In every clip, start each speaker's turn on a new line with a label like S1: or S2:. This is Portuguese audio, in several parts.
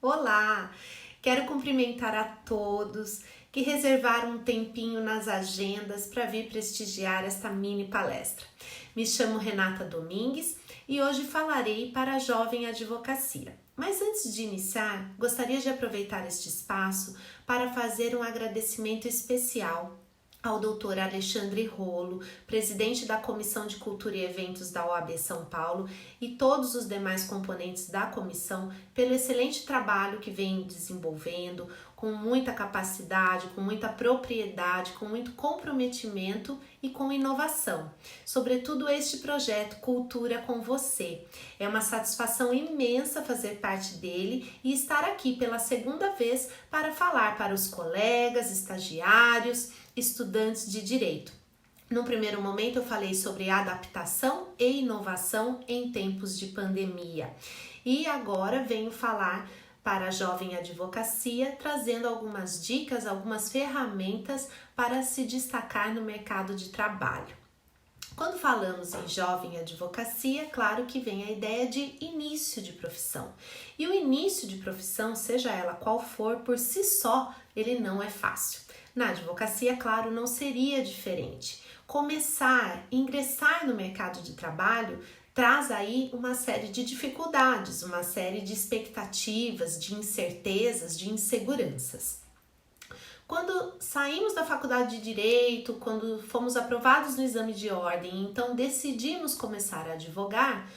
S1: Olá! Quero cumprimentar a todos que reservaram um tempinho nas agendas para vir prestigiar esta mini palestra. Me chamo Renata Domingues e hoje falarei para a Jovem Advocacia. Mas antes de iniciar, gostaria de aproveitar este espaço para fazer um agradecimento especial ao Dr. Alexandre Rolo, presidente da Comissão de Cultura e Eventos da OAB São Paulo, e todos os demais componentes da comissão pelo excelente trabalho que vem desenvolvendo, com muita capacidade, com muita propriedade, com muito comprometimento e com inovação. Sobretudo este projeto Cultura com Você. É uma satisfação imensa fazer parte dele e estar aqui pela segunda vez para falar para os colegas, estagiários, estudantes de direito. No primeiro momento eu falei sobre adaptação e inovação em tempos de pandemia. E agora venho falar para a Jovem Advocacia, trazendo algumas dicas, algumas ferramentas para se destacar no mercado de trabalho. Quando falamos em Jovem Advocacia, claro que vem a ideia de início de profissão. E o início de profissão, seja ela qual for, por si só, ele não é fácil. Na advocacia, claro, não seria diferente. Ingressar no mercado de trabalho traz aí uma série de dificuldades, uma série de expectativas, de incertezas, de inseguranças. Quando saímos da faculdade de Direito, quando fomos aprovados no exame de ordem, então decidimos começar a advogar,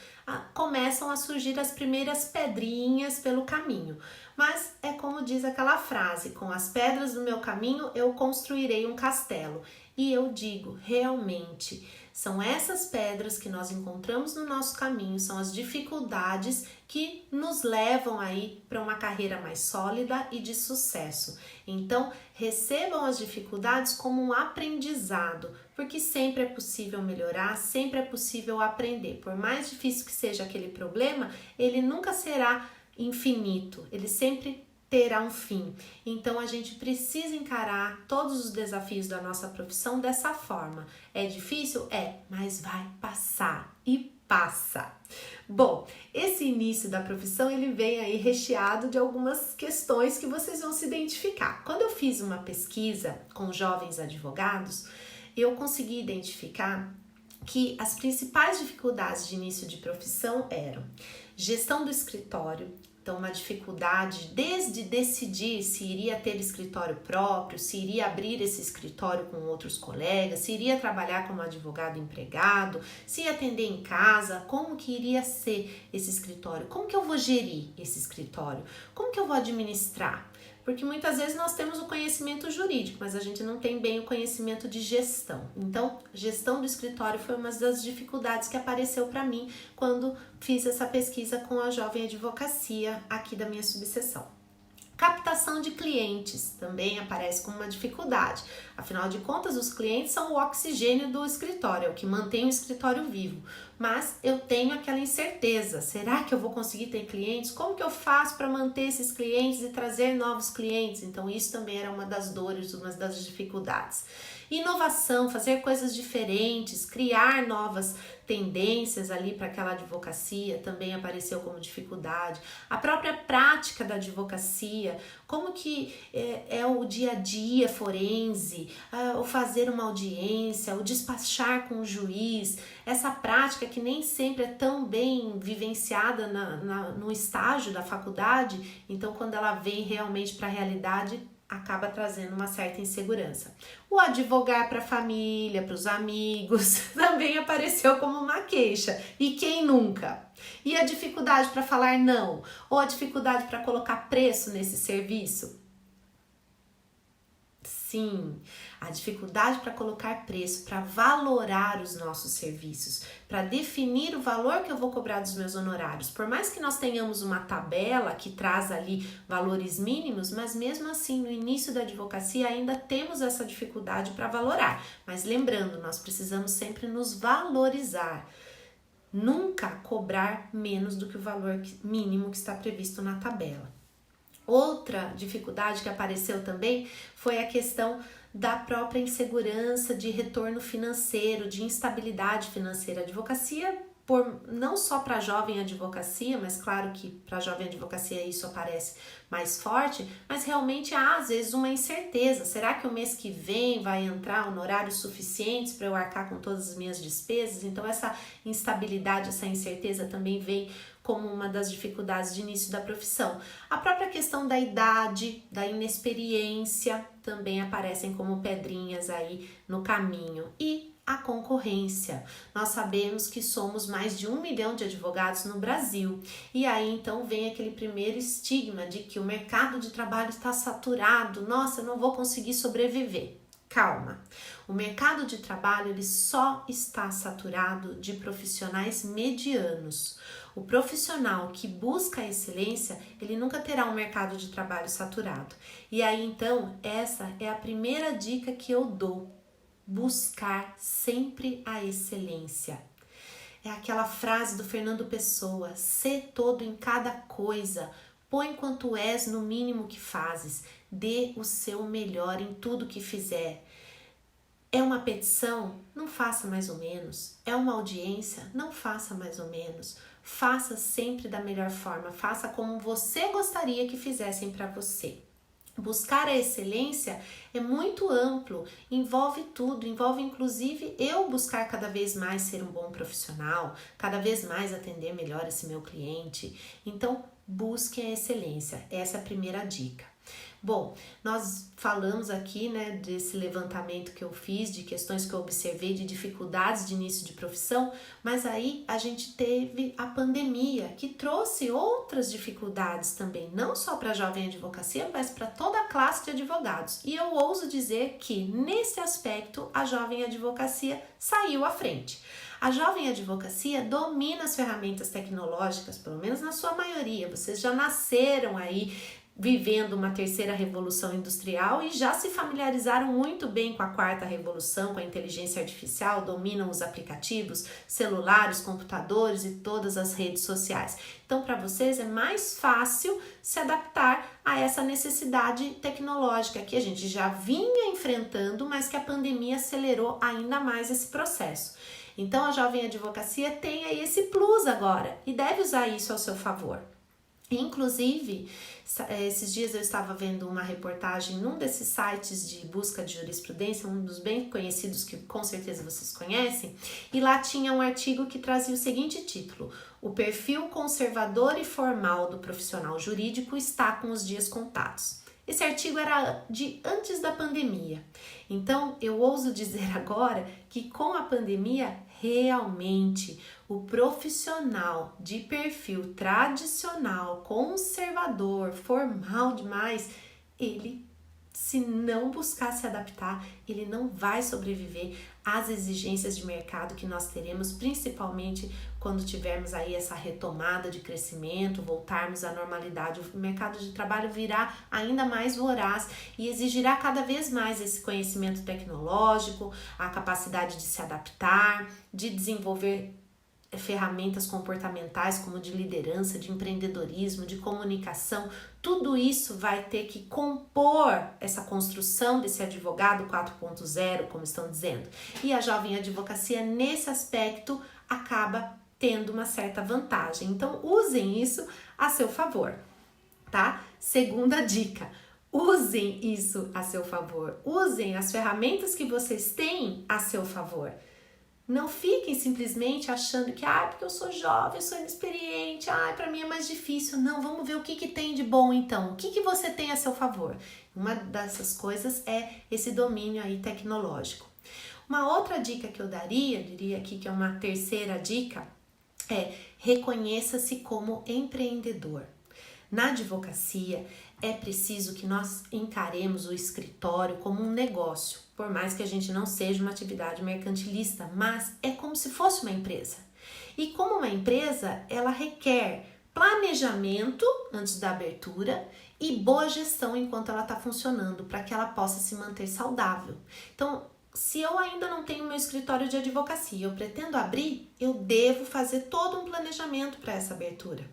S1: começam a surgir as primeiras pedrinhas pelo caminho. Mas é como diz aquela frase, com as pedras do meu caminho eu construirei um castelo. E eu digo, realmente, são essas pedras que nós encontramos no nosso caminho, são as dificuldades que nos levam aí para uma carreira mais sólida e de sucesso. Então, recebam as dificuldades como um aprendizado, porque sempre é possível melhorar, sempre é possível aprender. Por mais difícil que seja aquele problema, ele nunca será infinito, ele sempre terá um fim. Então a gente precisa encarar todos os desafios da nossa profissão dessa forma. É difícil? É, mas vai passar e passa. Bom, esse início da profissão ele vem aí recheado de algumas questões que vocês vão se identificar. Quando eu fiz uma pesquisa com jovens advogados, eu consegui identificar que as principais dificuldades de início de profissão eram gestão do escritório. Então, uma dificuldade desde decidir se iria ter escritório próprio, se iria abrir esse escritório com outros colegas, se iria trabalhar como advogado empregado, se ia atender em casa, como que iria ser esse escritório, como que eu vou gerir esse escritório, como que eu vou administrar. Porque muitas vezes nós temos o conhecimento jurídico, mas a gente não tem bem o conhecimento de gestão. Então, gestão do escritório foi uma das dificuldades que apareceu para mim quando fiz essa pesquisa com a Jovem Advocacia aqui da minha subseção. Captação de clientes também aparece como uma dificuldade. Afinal de contas, os clientes são o oxigênio do escritório, é o que mantém o escritório vivo. Mas eu tenho aquela incerteza, será que eu vou conseguir ter clientes? Como que eu faço para manter esses clientes e trazer novos clientes? Então isso também era uma das dores, uma das dificuldades. Inovação, fazer coisas diferentes, criar novas tendências ali para aquela advocacia também apareceu como dificuldade. A própria prática da advocacia, como que é o dia a dia forense, o fazer uma audiência, o despachar com o juiz, essa prática que nem sempre é tão bem vivenciada no estágio da faculdade, então quando ela vem realmente para a realidade, acaba trazendo uma certa insegurança. O advogar para a família, para os amigos, também apareceu como uma queixa. E quem nunca? E a dificuldade para falar não? Ou a dificuldade para colocar preço nesse serviço? Sim, a dificuldade para colocar preço, para valorar os nossos serviços, para definir o valor que eu vou cobrar dos meus honorários. Por mais que nós tenhamos uma tabela que traz ali valores mínimos, mas mesmo assim no início da advocacia ainda temos essa dificuldade para valorar. Mas lembrando, nós precisamos sempre nos valorizar. Nunca cobrar menos do que o valor mínimo que está previsto na tabela. Outra dificuldade que apareceu também foi a questão da própria insegurança de retorno financeiro, de instabilidade financeira. A advocacia não só para a jovem advocacia, mas claro que para a jovem advocacia isso aparece mais forte, mas realmente há às vezes uma incerteza. Será que o mês que vem vai entrar honorários suficientes para eu arcar com todas as minhas despesas? Então essa instabilidade, essa incerteza também vem como uma das dificuldades de início da profissão. A própria questão da idade, da inexperiência também aparecem como pedrinhas aí no caminho. E a concorrência. Nós sabemos que somos mais de 1 milhão de advogados no Brasil. E aí então vem aquele primeiro estigma de que o mercado de trabalho está saturado. Nossa, eu não vou conseguir sobreviver. Calma. O mercado de trabalho ele só está saturado de profissionais medianos. O profissional que busca a excelência, ele nunca terá um mercado de trabalho saturado. E aí então, essa é a primeira dica que eu dou. Buscar sempre a excelência. É aquela frase do Fernando Pessoa: sê todo em cada coisa, põe quanto és no mínimo que fazes, dê o seu melhor em tudo que fizer. É uma petição? Não faça mais ou menos. É uma audiência? Não faça mais ou menos. Faça sempre da melhor forma, faça como você gostaria que fizessem para você. Buscar a excelência é muito amplo, envolve tudo, envolve inclusive eu buscar cada vez mais ser um bom profissional, cada vez mais atender melhor esse meu cliente. Então, busque a excelência, essa é a primeira dica. Bom, nós falamos aqui, né, desse levantamento que eu fiz, de questões que eu observei, de dificuldades de início de profissão, mas aí a gente teve a pandemia, que trouxe outras dificuldades também, não só para a jovem advocacia, mas para toda a classe de advogados. E eu ouso dizer que, nesse aspecto, a jovem advocacia saiu à frente. A jovem advocacia domina as ferramentas tecnológicas, pelo menos na sua maioria. Vocês já nasceram aí vivendo uma terceira revolução industrial e já se familiarizaram muito bem com a quarta revolução, com a inteligência artificial, dominam os aplicativos, celulares, computadores e todas as redes sociais. Então, para vocês é mais fácil se adaptar a essa necessidade tecnológica que a gente já vinha enfrentando, mas que a pandemia acelerou ainda mais esse processo. Então, a jovem advocacia tem aí esse plus agora e deve usar isso ao seu favor. Inclusive, esses dias eu estava vendo uma reportagem num desses sites de busca de jurisprudência, um dos bem conhecidos que com certeza vocês conhecem, e lá tinha um artigo que trazia o seguinte título: o perfil conservador e formal do profissional jurídico está com os dias contados. Esse artigo era de antes da pandemia. Então, eu ouso dizer agora que com a pandemia, realmente, o profissional de perfil tradicional, conservador, formal demais, ele, se não buscar se adaptar, ele não vai sobreviver às exigências de mercado que nós teremos, principalmente quando tivermos aí essa retomada de crescimento, voltarmos à normalidade. O mercado de trabalho virá ainda mais voraz e exigirá cada vez mais esse conhecimento tecnológico, a capacidade de se adaptar, de desenvolver ferramentas comportamentais como de liderança, de empreendedorismo, de comunicação. Tudo isso vai ter que compor essa construção desse advogado 4.0, como estão dizendo. E a jovem advocacia, nesse aspecto, acaba tendo uma certa vantagem. Então, usem isso a seu favor, tá? Segunda dica: usem isso a seu favor. Usem as ferramentas que vocês têm a seu favor. Não fiquem simplesmente achando que, porque eu sou jovem, eu sou inexperiente, para mim é mais difícil. Não, vamos ver o que tem de bom então. O que você tem a seu favor? Uma dessas coisas é esse domínio aí tecnológico. Uma outra dica que eu diria aqui que é uma terceira dica, é reconheça-se como empreendedor. Na advocacia, é preciso que nós encaremos o escritório como um negócio, por mais que a gente não seja uma atividade mercantilista, mas é como se fosse uma empresa. E como uma empresa, ela requer planejamento antes da abertura e boa gestão enquanto ela está funcionando, para que ela possa se manter saudável. Então, se eu ainda não tenho meu escritório de advocacia, eu pretendo abrir, eu devo fazer todo um planejamento para essa abertura.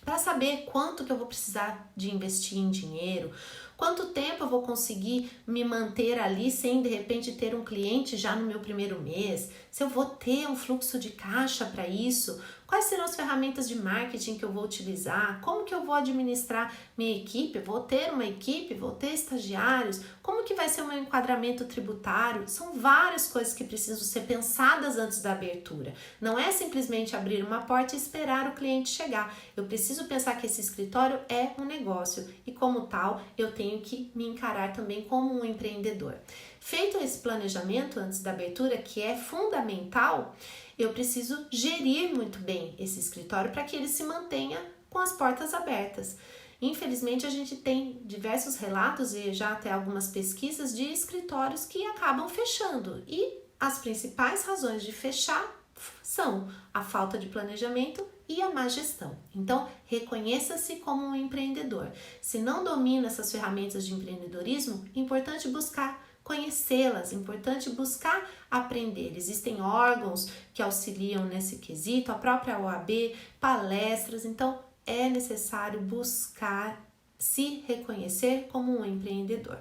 S1: Para saber quanto que eu vou precisar de investir em dinheiro, Quanto tempo eu vou conseguir me manter ali sem de repente ter um cliente já no meu primeiro mês? Se eu vou ter um fluxo de caixa para isso? Quais serão as ferramentas de marketing que eu vou utilizar? Como que eu vou administrar minha equipe? Vou ter uma equipe? Vou ter estagiários? Como que vai ser o meu enquadramento tributário? São várias coisas que precisam ser pensadas antes da abertura. Não é simplesmente abrir uma porta e esperar o cliente chegar. Eu preciso pensar que esse escritório é um negócio e, como tal, eu tenho que me encarar também como um empreendedor. Feito esse planejamento antes da abertura, que é fundamental, eu preciso gerir muito bem esse escritório para que ele se mantenha com as portas abertas. Infelizmente, a gente tem diversos relatos e já até algumas pesquisas de escritórios que acabam fechando. E as principais razões de fechar são a falta de planejamento e a má gestão. Então, reconheça-se como um empreendedor. Se não domina essas ferramentas de empreendedorismo, é importante buscar conhecê-las, importante buscar aprender. Existem órgãos que auxiliam nesse quesito, a própria OAB, palestras, então é necessário buscar se reconhecer como um empreendedor.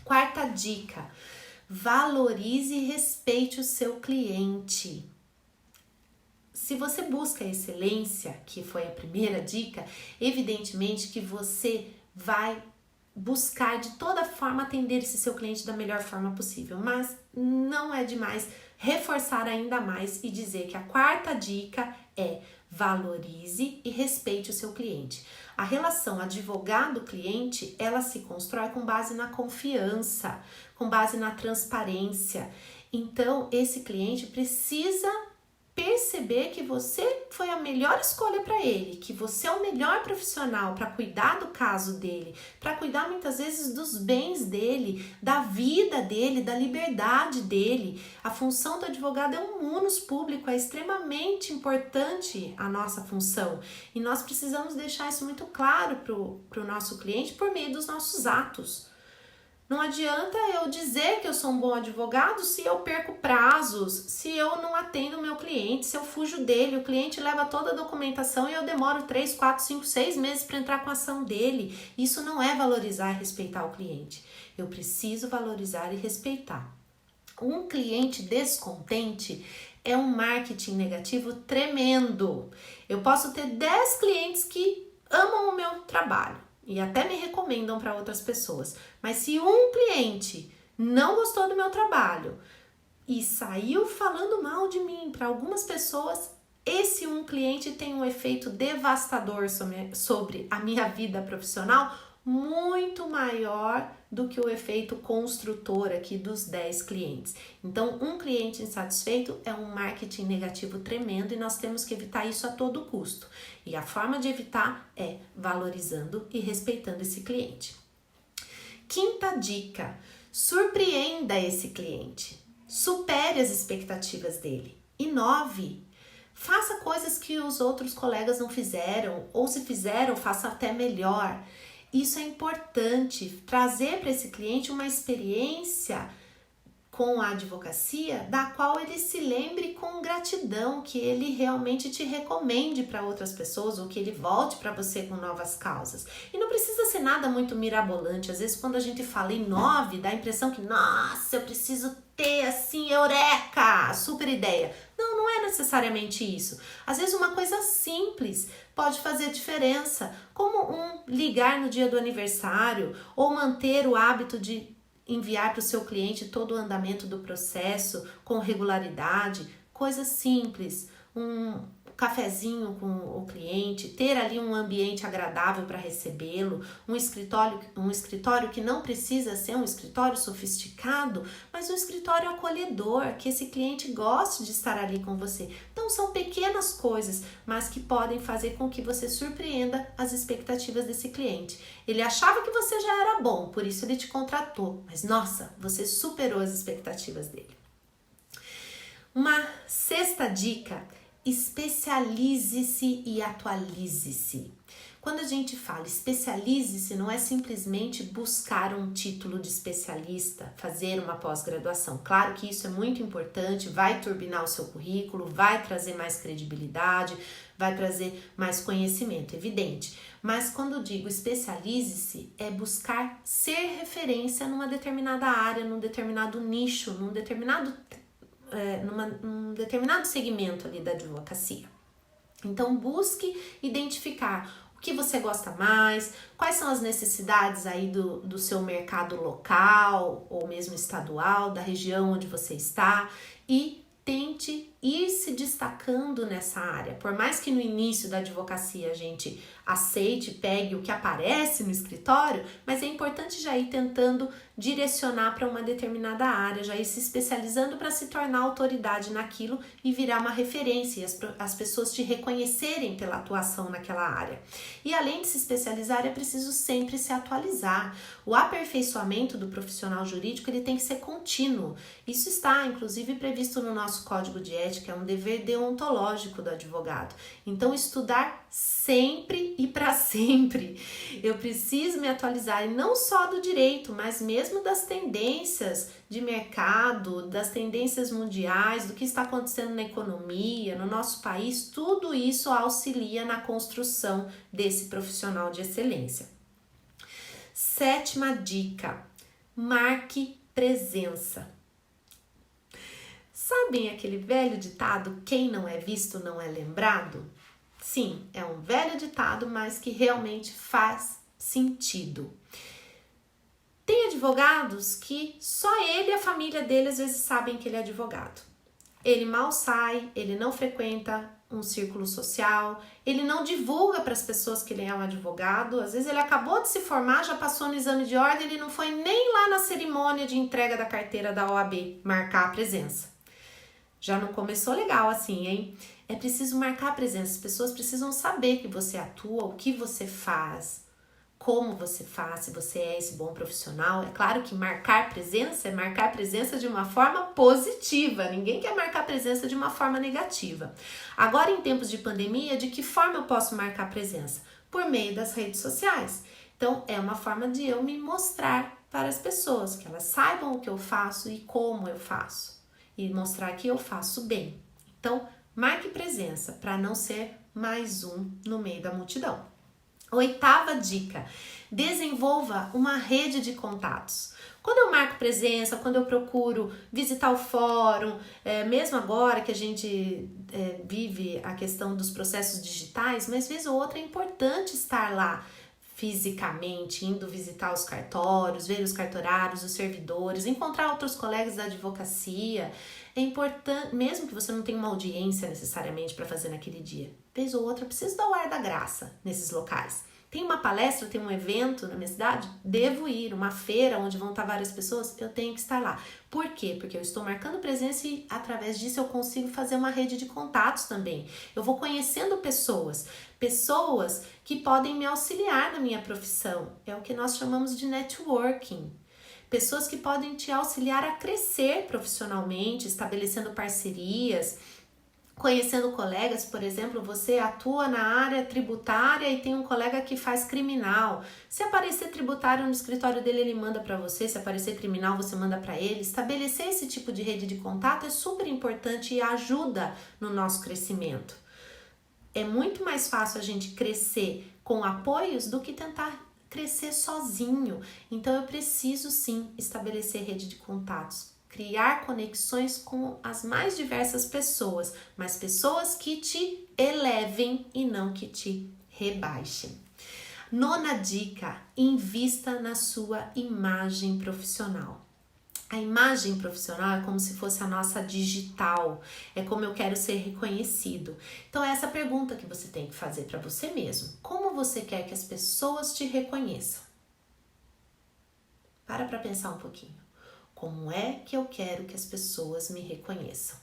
S1: Quarta dica, valorize e respeite o seu cliente. Se você busca excelência, que foi a primeira dica, evidentemente que você vai buscar de toda forma atender esse seu cliente da melhor forma possível, mas não é demais reforçar ainda mais e dizer que a quarta dica é valorize e respeite o seu cliente. A relação advogado-cliente, ela se constrói com base na confiança, com base na transparência. Então, esse cliente precisa perceber que você foi a melhor escolha para ele, que você é o melhor profissional para cuidar do caso dele, para cuidar muitas vezes dos bens dele, da vida dele, da liberdade dele. A função do advogado é um munus público, é extremamente importante a nossa função e nós precisamos deixar isso muito claro para o nosso cliente por meio dos nossos atos. Não adianta eu dizer que eu sou um bom advogado se eu perco prazos, se eu não atendo o meu cliente, se eu fujo dele, o cliente leva toda a documentação e eu demoro 3, 4, 5, 6 meses para entrar com a ação dele. Isso não é valorizar e respeitar o cliente. Eu preciso valorizar e respeitar. Um cliente descontente é um marketing negativo tremendo. Eu posso ter 10 clientes que amam o meu trabalho e até me recomendam para outras pessoas. Mas se um cliente não gostou do meu trabalho e saiu falando mal de mim para algumas pessoas, esse um cliente tem um efeito devastador sobre a minha vida profissional muito maior do que o efeito construtor aqui dos 10 clientes. Então, um cliente insatisfeito é um marketing negativo tremendo e nós temos que evitar isso a todo custo. E a forma de evitar é valorizando e respeitando esse cliente. Quinta dica, surpreenda esse cliente. Supere as expectativas dele. Inove. Faça coisas que os outros colegas não fizeram, ou se fizeram, faça até melhor. Isso é importante, trazer para esse cliente uma experiência com a advocacia da qual ele se lembre com gratidão, que ele realmente te recomende para outras pessoas ou que ele volte para você com novas causas. E não precisa ser nada muito mirabolante. Às vezes quando a gente fala inove, dá a impressão que, nossa, eu preciso ter assim, eureka, super ideia. Não é necessariamente isso. Às vezes uma coisa simples pode fazer diferença, como ligar no dia do aniversário ou manter o hábito de enviar para o seu cliente todo o andamento do processo com regularidade, coisas simples, um cafezinho com o cliente, ter ali um ambiente agradável para recebê-lo, um escritório que não precisa ser um escritório sofisticado, mas um escritório acolhedor, que esse cliente goste de estar ali com você. Então são pequenas coisas, mas que podem fazer com que você surpreenda as expectativas desse cliente. Ele achava que você já era bom, por isso ele te contratou, mas nossa, você superou as expectativas dele. Uma sexta dica: especialize-se e atualize-se. Quando a gente fala especialize-se, não é simplesmente buscar um título de especialista, fazer uma pós-graduação. Claro que isso é muito importante, vai turbinar o seu currículo, vai trazer mais credibilidade, vai trazer mais conhecimento, evidente. Mas quando digo especialize-se, é buscar ser referência numa determinada área, num determinado nicho, num determinado segmento ali da advocacia. Então, busque identificar o que você gosta mais, quais são as necessidades aí do seu mercado local ou mesmo estadual, da região onde você está, e tente ir se destacando nessa área. Por mais que no início da advocacia a gente aceite, pegue o que aparece no escritório, mas é importante já ir tentando direcionar para uma determinada área, já ir se especializando para se tornar autoridade naquilo e virar uma referência, e as pessoas te reconhecerem pela atuação naquela área. E além de se especializar, é preciso sempre se atualizar. O aperfeiçoamento do profissional jurídico, ele tem que ser contínuo. Isso está, inclusive, previsto no nosso Código de Ética, é um dever deontológico do advogado. Então, estudar sempre e para sempre. Eu preciso me atualizar, e não só do direito, mas mesmo das tendências de mercado, das tendências mundiais, do que está acontecendo na economia, no nosso país. Tudo isso auxilia na construção desse profissional de excelência. 7ª dica: marque presença. Sabem aquele velho ditado, quem não é visto não é lembrado? Sim, é um velho ditado, mas que realmente faz sentido. Tem advogados que só ele e a família dele às vezes sabem que ele é advogado. Ele mal sai, ele não frequenta um círculo social, ele não divulga para as pessoas que ele é um advogado. Às vezes ele acabou de se formar, já passou no exame de ordem, ele não foi nem lá na cerimônia de entrega da carteira da OAB marcar a presença. Já não começou legal assim, hein? É preciso marcar a presença, as pessoas precisam saber que você atua, o que você faz, como você faz, se você é esse bom profissional. É claro que marcar presença é marcar presença de uma forma positiva, ninguém quer marcar presença de uma forma negativa. Agora, em tempos de pandemia, de que forma eu posso marcar presença? Por meio das redes sociais. Então, é uma forma de eu me mostrar para as pessoas, que elas saibam o que eu faço e como eu faço. E mostrar que eu faço bem. Então, marque presença para não ser mais um no meio da multidão. 8ª dica: desenvolva uma rede de contatos. Quando eu marco presença, quando eu procuro visitar o fórum, mesmo agora que a gente vive a questão dos processos digitais, mas vez ou outra é importante estar lá fisicamente, indo visitar os cartórios, ver os cartorários, os servidores, encontrar outros colegas da advocacia. É importante, mesmo que você não tenha uma audiência necessariamente para fazer naquele dia. Vez ou outra, eu preciso dar o ar da graça nesses locais. Tem uma palestra, tem um evento na minha cidade? Devo ir. Uma feira onde vão estar várias pessoas? Eu tenho que estar lá. Por quê? Porque eu estou marcando presença e através disso eu consigo fazer uma rede de contatos também. Eu vou conhecendo pessoas que podem me auxiliar na minha profissão. É o que nós chamamos de networking. Pessoas que podem te auxiliar a crescer profissionalmente, estabelecendo parcerias, conhecendo colegas. Por exemplo, você atua na área tributária e tem um colega que faz criminal. Se aparecer tributário no escritório dele, ele manda para você. Se aparecer criminal, você manda para ele. Estabelecer esse tipo de rede de contato é super importante e ajuda no nosso crescimento. É muito mais fácil a gente crescer com apoios do que tentar crescer sozinho. Então eu preciso sim estabelecer rede de contatos, criar conexões com as mais diversas pessoas, mas pessoas que te elevem e não que te rebaixem. 9ª dica: invista na sua imagem profissional. A imagem profissional é como se fosse a nossa digital, é como eu quero ser reconhecido. Então é essa pergunta que você tem que fazer para você mesmo. Como você quer que as pessoas te reconheçam? Para pensar um pouquinho. Como é que eu quero que as pessoas me reconheçam?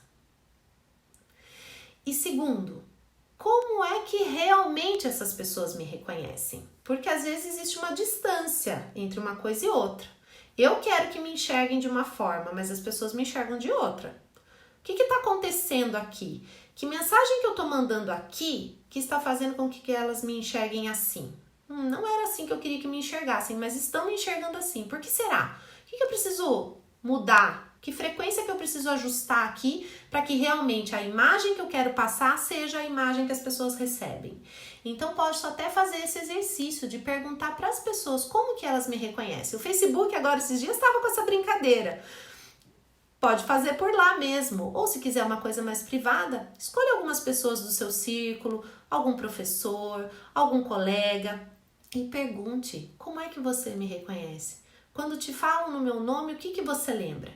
S1: E segundo, como é que realmente essas pessoas me reconhecem? Porque às vezes existe uma distância entre uma coisa e outra. Eu quero que me enxerguem de uma forma, mas as pessoas me enxergam de outra. que está acontecendo aqui? Que mensagem que eu estou mandando aqui que está fazendo com que elas me enxerguem assim? Não era assim que eu queria que me enxergassem, mas estão me enxergando assim. Por que será? O que eu preciso mudar? Que frequência que eu preciso ajustar aqui para que realmente a imagem que eu quero passar seja a imagem que as pessoas recebem? Então, posso até fazer esse exercício de perguntar para as pessoas como que elas me reconhecem. O Facebook agora, esses dias, estava com essa brincadeira. Pode fazer por lá mesmo, ou se quiser uma coisa mais privada, escolha algumas pessoas do seu círculo, algum professor, algum colega e pergunte como é que você me reconhece. Quando te falam no meu nome, o que você lembra?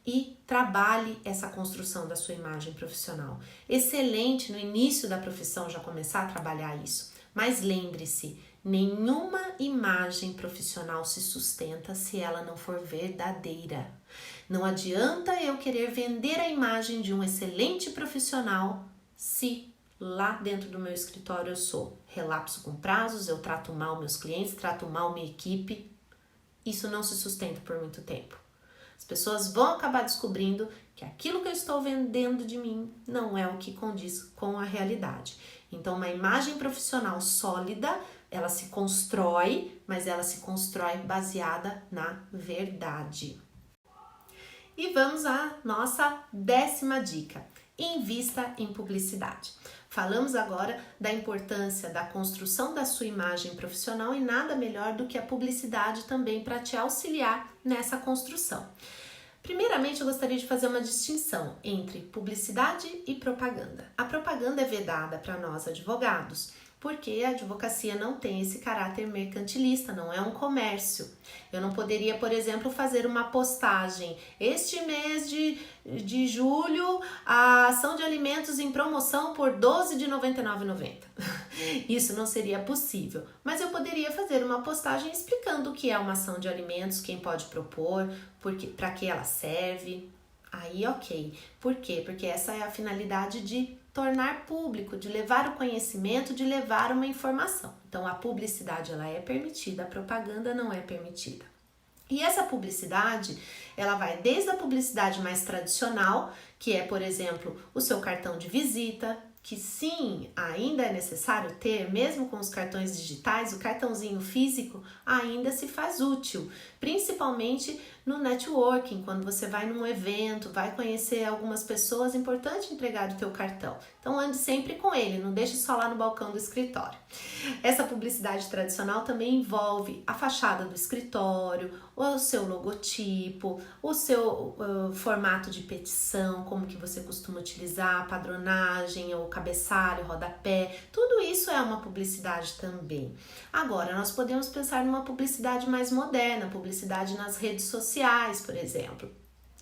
S1: E trabalhe essa construção da sua imagem profissional. Excelente no início da profissão já começar a trabalhar isso, mas lembre-se, nenhuma imagem profissional se sustenta se ela não for verdadeira. Não adianta eu querer vender a imagem de um excelente profissional se lá dentro do meu escritório eu sou relapso com prazos, eu trato mal meus clientes, trato mal minha equipe. Isso não se sustenta por muito tempo. As pessoas vão acabar descobrindo que aquilo que eu estou vendendo de mim não é o que condiz com a realidade. Então, uma imagem profissional sólida, ela se constrói, mas ela se constrói baseada na verdade. E vamos à nossa 10ª dica: invista em publicidade. Falamos agora da importância da construção da sua imagem profissional e nada melhor do que a publicidade também para te auxiliar nessa construção. Primeiramente, eu gostaria de fazer uma distinção entre publicidade e propaganda. A propaganda é vedada para nós advogados, porque a advocacia não tem esse caráter mercantilista, não é um comércio. Eu não poderia, por exemplo, fazer uma postagem: este mês de julho, a ação de alimentos em promoção por R$12 de R$ 99,90. Isso não seria possível, mas eu poderia fazer uma postagem explicando o que é uma ação de alimentos, quem pode propor, para que ela serve. Aí, ok. Por quê? Porque essa é a finalidade de tornar público, de levar o conhecimento, de levar uma informação. Então, a publicidade ela é permitida, a propaganda não é permitida. E essa publicidade, ela vai desde a publicidade mais tradicional, que é, por exemplo, o seu cartão de visita, que sim, ainda é necessário ter, mesmo com os cartões digitais, o cartãozinho físico ainda se faz útil, principalmente no networking, quando você vai num evento, vai conhecer algumas pessoas, é importante entregar o teu cartão. Então ande sempre com ele, não deixe só lá no balcão do escritório. Essa publicidade tradicional também envolve a fachada do escritório, o seu logotipo, o seu formato de petição, como que você costuma utilizar, a padronagem, o cabeçalho, o rodapé, tudo isso é uma publicidade também. Agora, nós podemos pensar numa publicidade mais moderna, publicidade nas redes sociais, por exemplo.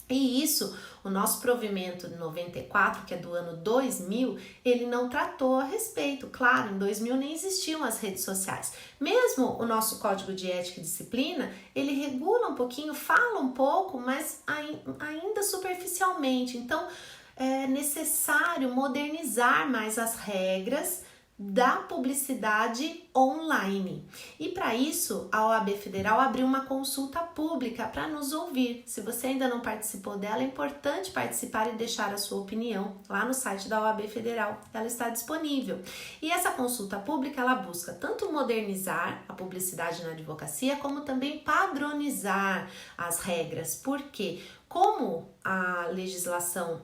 S1: E isso, o nosso provimento de 94, que é do ano 2000, ele não tratou a respeito. Claro, em 2000 nem existiam as redes sociais. Mesmo o nosso Código de Ética e Disciplina, ele regula um pouquinho, fala um pouco, mas ainda superficialmente. Então, é necessário modernizar mais as regras da publicidade online. E para isso, a OAB Federal abriu uma consulta pública para nos ouvir. Se você ainda não participou dela, é importante participar e deixar a sua opinião lá no site da OAB Federal. Ela está disponível. E essa consulta pública, ela busca tanto modernizar a publicidade na advocacia, como também padronizar as regras. Porque como a legislação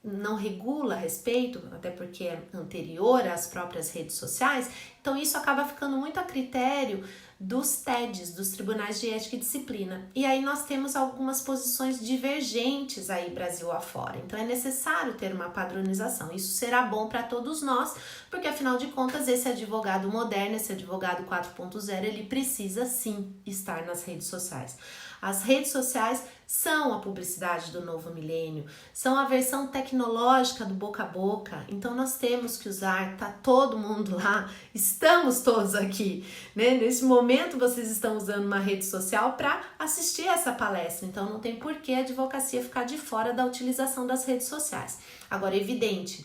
S1: não regula a respeito, até porque é anterior às próprias redes sociais, então isso acaba ficando muito a critério dos TEDs, dos Tribunais de Ética e Disciplina. E aí nós temos algumas posições divergentes aí Brasil afora. Então é necessário ter uma padronização. Isso será bom para todos nós, porque afinal de contas esse advogado moderno, esse advogado 4.0, ele precisa sim estar nas redes sociais. As redes sociais são a publicidade do novo milênio, são a versão tecnológica do boca a boca, então nós temos que usar, tá todo mundo lá, estamos todos aqui, né? Nesse momento vocês estão usando uma rede social para assistir essa palestra, então não tem por que a advocacia ficar de fora da utilização das redes sociais. Agora, é evidente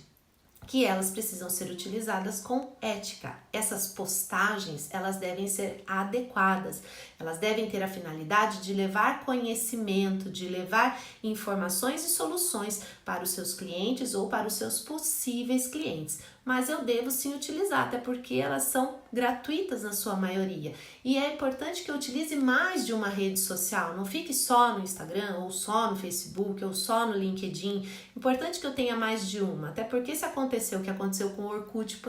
S1: que elas precisam ser utilizadas com ética. Essas postagens, elas devem ser adequadas, elas devem ter a finalidade de levar conhecimento, de levar informações e soluções para os seus clientes ou para os seus possíveis clientes. Mas eu devo sim utilizar, até porque elas são gratuitas na sua maioria. E é importante que eu utilize mais de uma rede social, não fique só no Instagram, ou só no Facebook, ou só no LinkedIn. Importante que eu tenha mais de uma, até porque se acontecer o que aconteceu com o Orkut,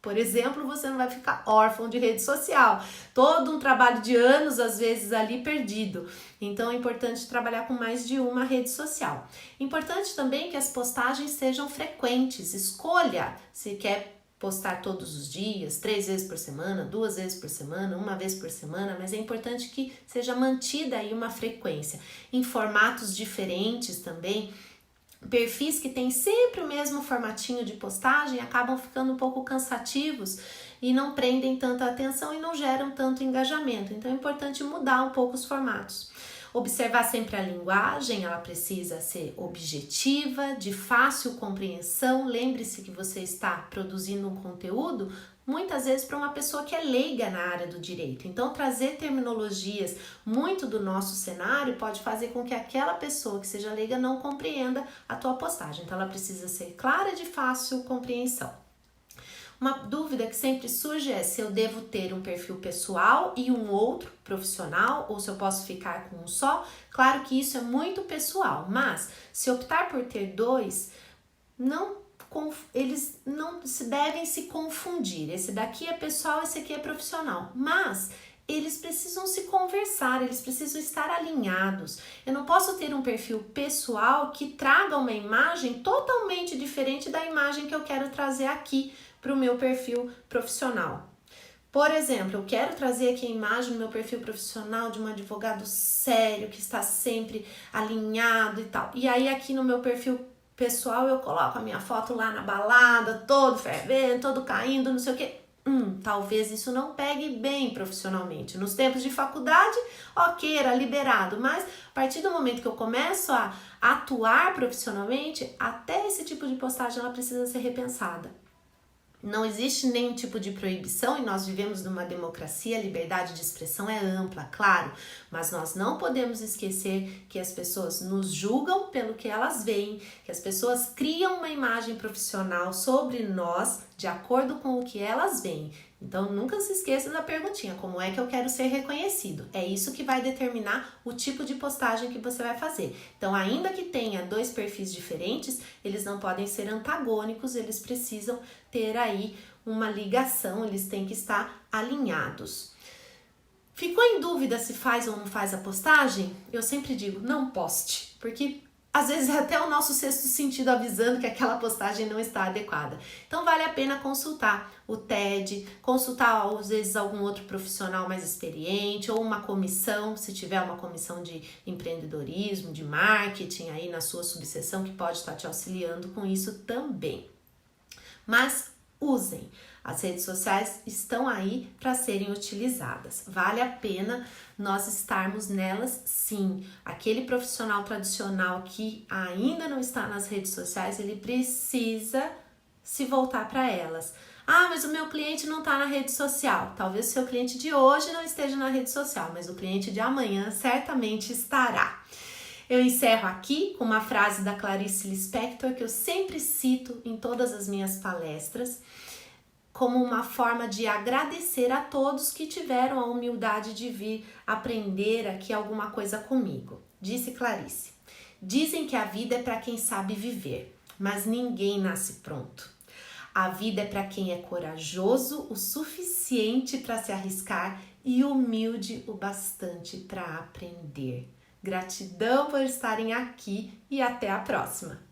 S1: por exemplo, você não vai ficar órfão de rede social. Todo um trabalho de anos, às vezes, ali perdido. Então, é importante trabalhar com mais de uma rede social. Importante também que as postagens sejam frequentes. Escolha se quer postar todos os dias, 3 vezes por semana, 2 vezes por semana, 1 vez por semana, mas é importante que seja mantida aí uma frequência. Em formatos diferentes também. Perfis que têm sempre o mesmo formatinho de postagem acabam ficando um pouco cansativos e não prendem tanta atenção e não geram tanto engajamento. Então é importante mudar um pouco os formatos. Observar sempre a linguagem, ela precisa ser objetiva, de fácil compreensão. Lembre-se que você está produzindo um conteúdo muitas vezes para uma pessoa que é leiga na área do direito. Então, trazer terminologias muito do nosso cenário pode fazer com que aquela pessoa que seja leiga não compreenda a tua postagem. Então, ela precisa ser clara e de fácil compreensão. Uma dúvida que sempre surge é se eu devo ter um perfil pessoal e um outro profissional, ou se eu posso ficar com um só. Claro que isso é muito pessoal, mas se optar por ter dois, eles não se devem se confundir. Esse daqui é pessoal, esse aqui é profissional, mas eles precisam se conversar, eles precisam estar alinhados. Eu não posso ter um perfil pessoal que traga uma imagem totalmente diferente da imagem que eu quero trazer aqui para o meu perfil profissional. Por exemplo, eu quero trazer aqui a imagem do meu perfil profissional de um advogado sério, que está sempre alinhado e tal. E aí aqui no meu perfil pessoal eu coloco a minha foto lá na balada, todo fervendo, todo caindo, não sei o quê. Talvez isso não pegue bem profissionalmente. Nos tempos de faculdade, ok, era liberado, mas a partir do momento que eu começo a atuar profissionalmente, até esse tipo de postagem ela precisa ser repensada. Não existe nenhum tipo de proibição e nós vivemos numa democracia, a liberdade de expressão é ampla, claro, mas nós não podemos esquecer que as pessoas nos julgam pelo que elas veem, que as pessoas criam uma imagem profissional sobre nós de acordo com o que elas veem. Então, nunca se esqueça da perguntinha, como é que eu quero ser reconhecido? É isso que vai determinar o tipo de postagem que você vai fazer. Então, ainda que tenha 2 perfis diferentes, eles não podem ser antagônicos, eles precisam ter aí uma ligação, eles têm que estar alinhados. Ficou em dúvida se faz ou não faz a postagem? Eu sempre digo, não poste, porque às vezes é até o nosso sexto sentido avisando que aquela postagem não está adequada. Então vale a pena consultar o TED, consultar às vezes algum outro profissional mais experiente ou uma comissão, se tiver uma comissão de empreendedorismo, de marketing aí na sua subseção que pode estar te auxiliando com isso também. Mas usem. As redes sociais estão aí para serem utilizadas. Vale a pena nós estarmos nelas, sim. Aquele profissional tradicional que ainda não está nas redes sociais, ele precisa se voltar para elas. Ah, mas o meu cliente não está na rede social. Talvez o seu cliente de hoje não esteja na rede social, mas o cliente de amanhã certamente estará. Eu encerro aqui com uma frase da Clarice Lispector que eu sempre cito em todas as minhas palestras, como uma forma de agradecer a todos que tiveram a humildade de vir aprender aqui alguma coisa comigo. Disse Clarice: dizem que a vida é para quem sabe viver, mas ninguém nasce pronto. A vida é para quem é corajoso o suficiente para se arriscar e humilde o bastante para aprender. Gratidão por estarem aqui e até a próxima!